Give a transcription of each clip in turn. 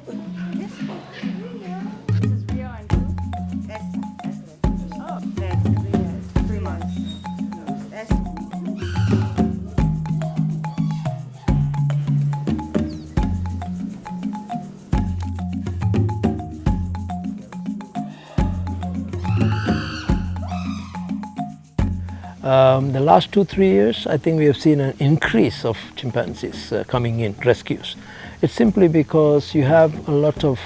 This is Rio and two? Oh, that's 3 months. The last 2-3 years, I think we have seen an increase of chimpanzees coming in, rescues. It's simply because you have a lot of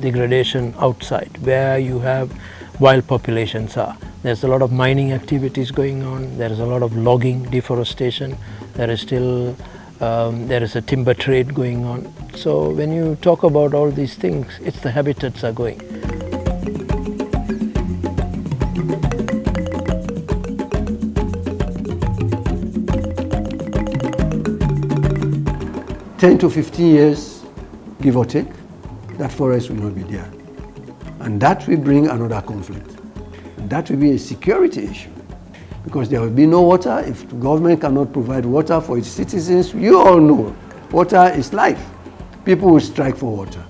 degradation outside where you have wild populations are. There's a lot of mining activities going on, there is a lot of logging, deforestation, there is still there is a timber trade going on. So when you talk about all these things, it's the habitats are going. 10 to 15 years, give or take, that forest will not be there. And that will bring another conflict. That will be a security issue because there will be no water. If the government cannot provide water for its citizens, you all know water is life. People will strike for water.